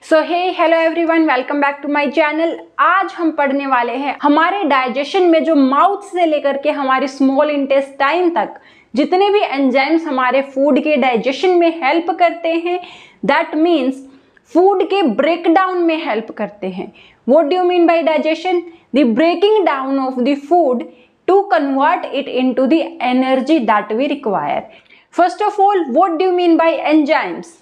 So hey hello everyone, welcome back to my channel. आज हम पढ़ने वाले हैं हमारे डाइजेशन में जो माउथ से लेकर के हमारे स्मॉल इंटेस्टाइन तक जितने भी एंजाइम्स हमारे फूड के डाइजेशन में हेल्प करते हैं, दैट मीन्स फूड के ब्रेक डाउन में हेल्प करते हैं। What do you mean by digestion? The breaking down of the food to convert it into the energy that we require. First of all, what do you mean by enzymes?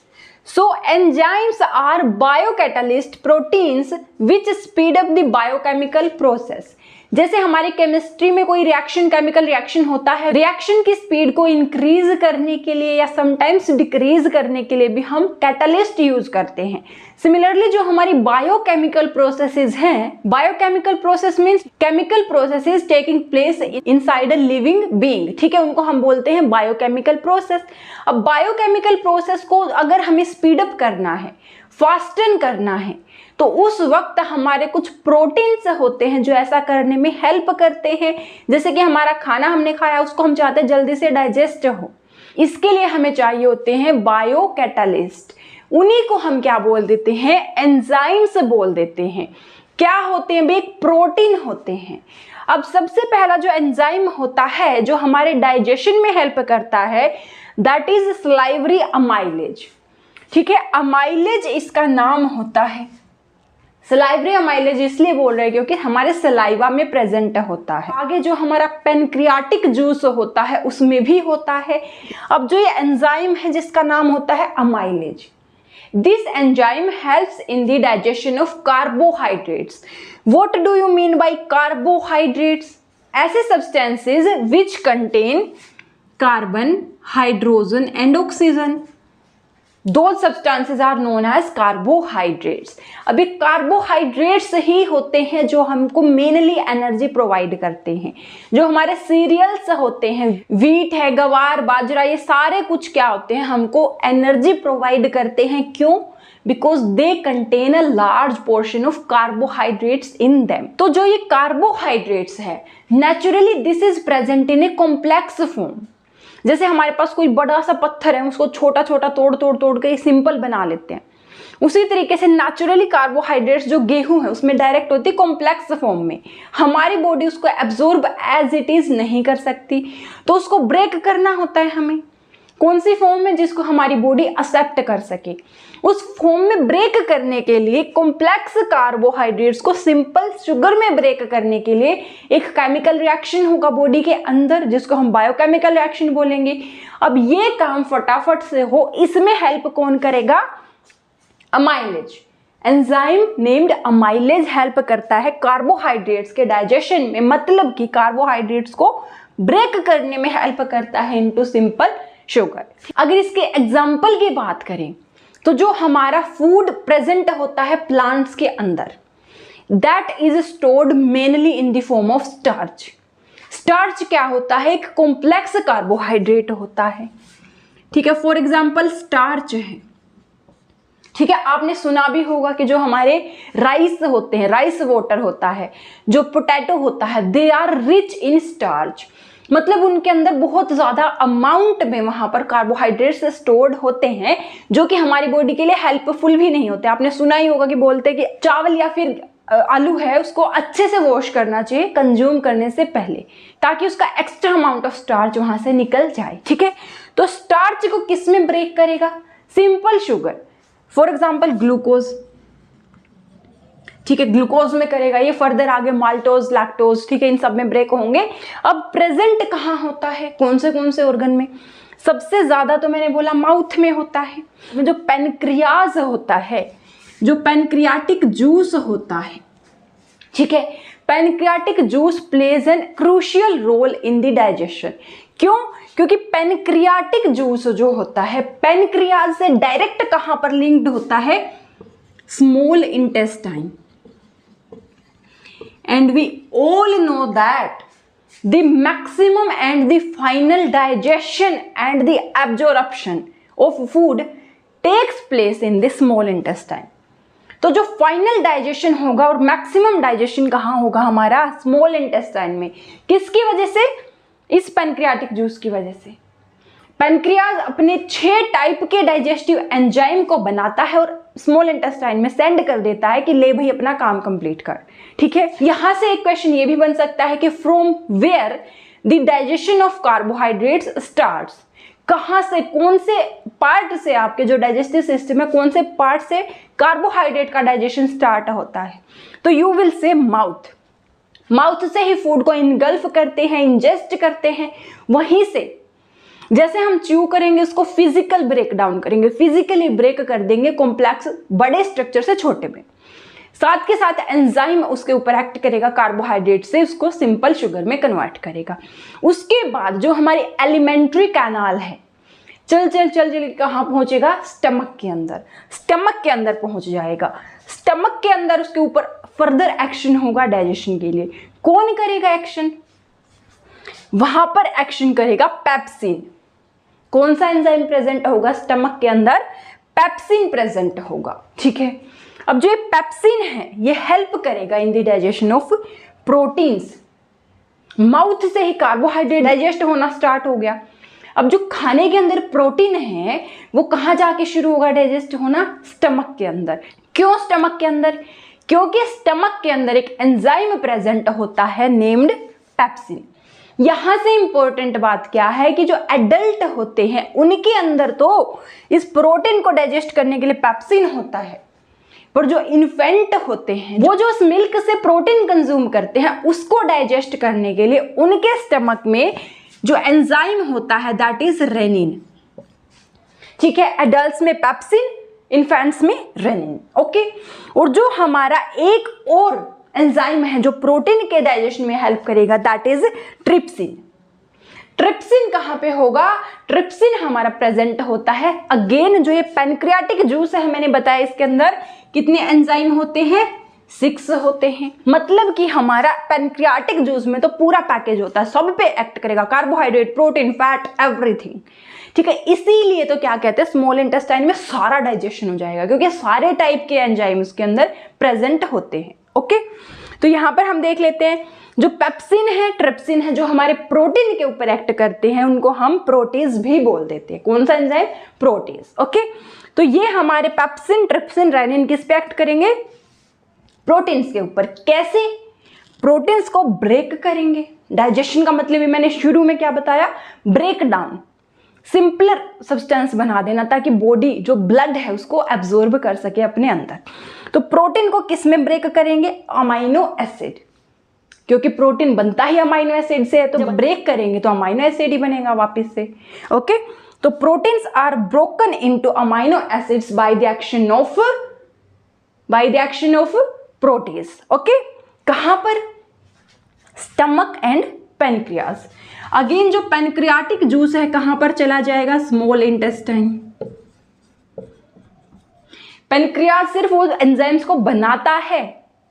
So enzymes are biocatalyst proteins which speed up the biochemical process. जैसे हमारी chemistry में कोई reaction, chemical reaction होता है, reaction की speed को increase करने के लिए या समटाइम्स डिक्रीज करने के लिए भी हम कैटलिस्ट यूज करते हैं। सिमिलरली जो हमारी बायोकेमिकल प्रोसेसेस हैं, biochemical process means chemical processes taking place inside a living being, ठीक है, उनको हम बोलते हैं बायोकेमिकल प्रोसेस। अब बायोकेमिकल प्रोसेस को अगर हमें स्पीड अप करना है, फास्टन करना है, तो उस वक्त हमारे कुछ प्रोटीन्स होते हैं जो ऐसा करने में हेल्प करते हैं। जैसे कि हमारा खाना हमने खाया, उसको हम चाहते हैं जल्दी से डाइजेस्ट हो, इसके लिए हमें चाहिए होते हैं बायो कैटलिस्ट। उन्हीं को हम क्या बोल देते हैं? एंजाइम्स बोल देते हैं। क्या होते हैं? एक प्रोटीन होते हैं। अब सबसे पहला जो एंजाइम होता है जो हमारे डाइजेशन में हेल्प करता है, दैट इज सलाइवरी अमाइलेज, ठीक है। अमाइलेज इसका नाम होता है। सलाइवरी अमाइलेज इसलिए बोल रहे हैं क्योंकि हमारे सलाइवा में प्रेजेंट होता है। आगे जो हमारा पेनक्रियाटिक जूस होता है उसमें भी होता है। अब जो ये एंजाइम है जिसका नाम होता है amylase, this enzyme helps in the digestion of carbohydrates. What do you mean by carbohydrates? ऐसे substances which contain carbon, hydrogen and oxygen. Those substances are known as carbohydrates। अभी कार्बोहाइड्रेट्स ही होते हैं जो हमको मेनली एनर्जी प्रोवाइड करते हैं। जो हमारे सीरियल्स होते हैं, व्हीट है, गवार, बाजरा, ये सारे कुछ क्या होते हैं? हमको एनर्जी प्रोवाइड करते हैं। क्यों? Because they contain a large portion of carbohydrates in them. तो जो ये कार्बोहाइड्रेट्स है, naturally this is present in a complex form. जैसे हमारे पास कोई बड़ा सा पत्थर है, उसको छोटा छोटा तोड़ के सिंपल बना लेते हैं। उसी तरीके से नेचुरली कार्बोहाइड्रेट्स जो गेहूं है उसमें डायरेक्ट होती है कॉम्प्लेक्स फॉर्म में। हमारी बॉडी उसको एब्जॉर्ब एज इट इज नहीं कर सकती, तो उसको ब्रेक करना होता है हमें। कौन सी फॉर्म में? जिसको हमारी बॉडी एक्सेप्ट कर सके। उस फॉर्म में ब्रेक करने के लिए, कॉम्प्लेक्स कार्बोहाइड्रेट्स को सिंपल शुगर में ब्रेक करने के लिए एक केमिकल रिएक्शन होगा बॉडी के अंदर, जिसको हम बायोकेमिकल रिएक्शन बोलेंगे। अब ये काम फटाफट से हो, इसमें हेल्प कौन करेगा? Amylase. Enzyme named amylase help करता है कार्बोहाइड्रेट्स के डाइजेशन में, मतलब कि कार्बोहाइड्रेट्स को ब्रेक करने में हेल्प करता है इनटू सिंपल शुगर। अगर इसके एग्जाम्पल की बात करें तो जो हमारा फूड प्रेजेंट होता है प्लांट्स के अंदर, that is stored mainly in the form of starch. Starch क्या होता है? एक कॉम्प्लेक्स कार्बोहाइड्रेट होता है, ठीक है। फॉर एग्जाम्पल स्टार्च है, ठीक है। आपने सुना भी होगा कि जो हमारे राइस होते हैं, राइस वाटर होता है, जो पोटैटो होता है, they are rich in starch. मतलब उनके अंदर बहुत ज्यादा अमाउंट में वहां पर कार्बोहाइड्रेट्स स्टोर्ड होते हैं जो कि हमारी बॉडी के लिए हेल्पफुल भी नहीं होते। आपने सुना ही होगा कि बोलते हैं कि चावल या फिर आलू है, उसको अच्छे से वॉश करना चाहिए कंज्यूम करने से पहले, ताकि उसका एक्स्ट्रा अमाउंट ऑफ स्टार्च वहां से निकल जाए, ठीक है। तो स्टार्च को किस में ब्रेक करेगा? Simple sugar. For example glucose, ठीक है, ग्लूकोज में करेगा। ये फर्दर आगे माल्टोज, लैक्टोज, ठीक है, इन सब में ब्रेक होंगे। अब प्रेजेंट कहाँ होता है? कौन से ऑर्गन में? सबसे ज्यादा तो मैंने बोला माउथ में होता है। जो पेनक्रियाज होता है, जो पेनक्रियाटिक जूस होता है, ठीक है, pancreatic juice plays an crucial role in the digestion. क्यों? क्योंकि पेनक्रियाटिक जूस जो होता है पेनक्रियाज से डायरेक्ट कहां पर लिंक्ड होता है? Small intestine. And we all know that the maximum and the final digestion and the absorption of food takes place in the small intestine। तो जो फाइनल डाइजेशन होगा और मैक्सिमम डाइजेशन कहाँ होगा? हमारा स्मॉल इंटेस्टाइन में। किसकी वजह से? इस पेनक्रियाटिक जूस की वजह से। पेनक्रियाज अपने 6 टाइप के डाइजेस्टिव एंजाइम को बनाता है और स्मॉल इंटेस्टाइन में सेंड कर देता है कि ले भाई अपना काम कंप्लीट कर। ठीक है, यहां से एक क्वेश्चन ये भी बन सकता है कि from where the digestion of carbohydrates starts, कहां से, कौन से पार्ट से आपके जो डाइजेस्टिव सिस्टम है कौन से पार्ट से कार्बोहाइड्रेट का डाइजेशन स्टार्ट होता है। तो you will say mouth, mouth से ही फूड को इनगल्फ करते हैं, इंजेस्ट करते हैं। वहीं से जैसे हम च्यू करेंगे उसको फिजिकल ब्रेक डाउन करेंगे, फिजिकली ब्रेक कर देंगे कॉम्प्लेक्स बड़े स्ट्रक्चर से छोटे में। साथ के साथ एंजाइम उसके ऊपर एक्ट करेगा, कार्बोहाइड्रेट से उसको सिंपल शुगर में कन्वर्ट करेगा। उसके बाद जो हमारी एलिमेंट्री कैनाल है चल चल चल चल कहाँ पहुंचेगा, स्टमक के अंदर, स्टमक के अंदर पहुंच जाएगा। स्टमक के अंदर उसके ऊपर फर्दर एक्शन होगा डाइजेशन के लिए। कौन करेगा एक्शन, वहां पर एक्शन करेगा पेप्सिन। कौन सा एंजाइम प्रेजेंट होगा स्टमक के अंदर, पेप्सिन प्रेजेंट होगा। ठीक है, अब जो ये पेप्सिन है ये हेल्प करेगा इन the digestion of proteins. Mouth से ही कार्बोहाइड्रेट डाइजेस्ट होना स्टार्ट हो गया। अब जो खाने के अंदर प्रोटीन है वो कहाँ जाके शुरू होगा डाइजेस्ट होना, स्टमक के अंदर। क्यों स्टमक के अंदर, क्योंकि स्टमक के अंदर एक एंजाइम प्रेजेंट होता है नेम्ड पेप्सिन। यहां से इंपॉर्टेंट बात क्या है कि जो एडल्ट होते हैं उनके अंदर तो इस प्रोटीन को डाइजेस्ट करने के लिए पेप्सिन होता है, पर जो इन्फेंट होते हैं वो जो उस मिल्क से प्रोटीन कंज्यूम करते हैं उसको डाइजेस्ट करने के लिए उनके स्टमक में जो एंजाइम होता है दैट इज रेनिन। ठीक है, एडल्ट्स में पेप्सिन, इन्फेंट्स में रेनिन। ओके, और जो हमारा एक और एंजाइम है जो प्रोटीन के डाइजेशन में हेल्प करेगा दैट इज ट्रिप्सिन। ट्रिप्सिन कहाँ पे होगा, ट्रिप्सिन हमारा प्रेजेंट होता है अगेन जो ये पैनक्रियाटिक जूस है, मैंने बताया इसके अंदर कितने एंजाइम होते हैं, 6 होते हैं। मतलब कि हमारा पैनक्रियाटिक जूस में तो पूरा पैकेज होता है, सब पे एक्ट करेगा, कार्बोहाइड्रेट, प्रोटीन, फैट, एवरीथिंग। ठीक है, इसीलिए तो क्या कहते हैं स्मॉल इंटेस्टाइन में सारा डाइजेशन हो जाएगा क्योंकि सारे टाइप के एंजाइम उसके अंदर प्रेजेंट होते हैं। ओके, तो यहां पर हम देख लेते हैं जो पेप्सिन है, ट्रिप्सिन है, जो हमारे प्रोटीन के ऊपर एक्ट करते हैं उनको हम प्रोटीज भी बोल देते हैं। कौन सा एंजाइम, प्रोटीज। ओके, तो ये हमारे पेप्सिन, ट्रिप्सिन, रेनिन किस पे एक्ट करेंगे, प्रोटीन्स के ऊपर। कैसे, प्रोटीन्स को ब्रेक करेंगे। डाइजेशन का मतलब मैंने शुरू में क्या बताया, ब्रेक डाउन, सिंपलर सब्सटेंस बना देना ताकि बॉडी जो ब्लड है उसको एब्जॉर्ब कर सके अपने अंदर। तो प्रोटीन को किस में ब्रेक करेंगे, अमाइनो एसिड, क्योंकि प्रोटीन बनता ही अमाइनो एसिड से है, तो जब ब्रेक करेंगे तो अमाइनो एसिड ही बनेगा वापस से। ओके, तो proteins are broken into amino acids by the action of protease. Okay, कहां पर, स्टमक एंड पेनक्रियास। अगेन जो पेनक्रियाटिक जूस है कहां पर चला जाएगा, स्मॉल इंटेस्टाइन। पेनक्रियास सिर्फ वो एंजाइम्स को बनाता है,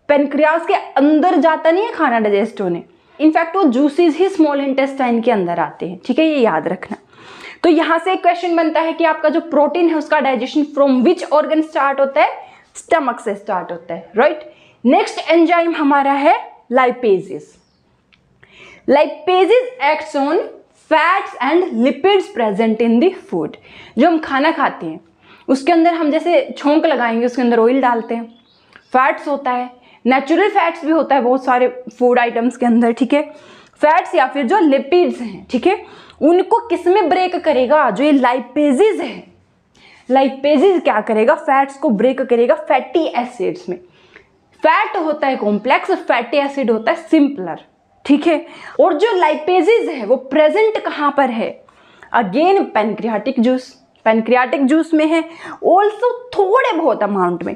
पेनक्रियास के अंदर जाता नहीं है खाना डाइजेस्ट होने। इनफैक्ट वो जूसेस ही स्मॉल इंटेस्टाइन के अंदर आते हैं। ठीक है, ये याद रखना। तो यहां से एक क्वेश्चन बनता है कि आपका जो प्रोटीन है उसका digestion from which organ start होता है, स्टमक से स्टार्ट होता है। राइट, नेक्स्ट एंजाइम हमारा है lipases. Lipases acts on fats and lipids present in the food. जो हम खाना खाते हैं उसके अंदर हम जैसे छोंक लगाएंगे उसके अंदर ऑयल डालते हैं, फैट्स होता है, नेचुरल फैट्स भी होता है बहुत सारे फूड आइटम्स के अंदर। ठीक है, फैट्स या फिर जो लिपिड्स हैं, ठीक है, उनको किस में ब्रेक करेगा, जो ये लाइपेजेस है, लाइपेजेस क्या करेगा, फैट्स को ब्रेक करेगा फैटी एसिड्स में। फैट होता है कॉम्प्लेक्स, फैटी एसिड होता है सिंपलर। ठीक है, और जो लाइपेजेस है वो प्रेजेंट कहां पर है, again pancreatic juice, pancreatic juice में है, ऑल्सो थोड़े बहुत अमाउंट में।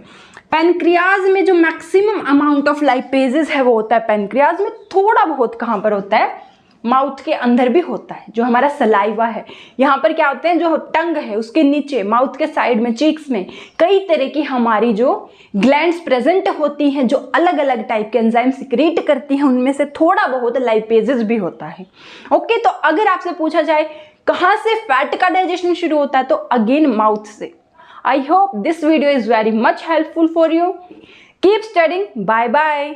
पैनक्रियाज में जो मैक्सिमम अमाउंट ऑफ लाइपेजेस है वो होता है पैनक्रियाज में, थोड़ा बहुत कहां पर होता है, माउथ के अंदर भी होता है। जो हमारा सलाइवा है यहाँ पर क्या होते हैं, जो टंग है उसके नीचे, माउथ के साइड में, चीक्स में कई तरह की हमारी जो ग्लैंड्स प्रेजेंट होती हैं जो अलग अलग टाइप के एंजाइम सिक्रीट करती हैं, उनमें से थोड़ा बहुत लाइपेजेस भी होता है। ओके, तो अगर आपसे पूछा जाए कहाँ से फैट का डाइजेशन शुरू होता है तो अगेन माउथ से। I hope this video is very much helpful for you. Keep studying. Bye bye.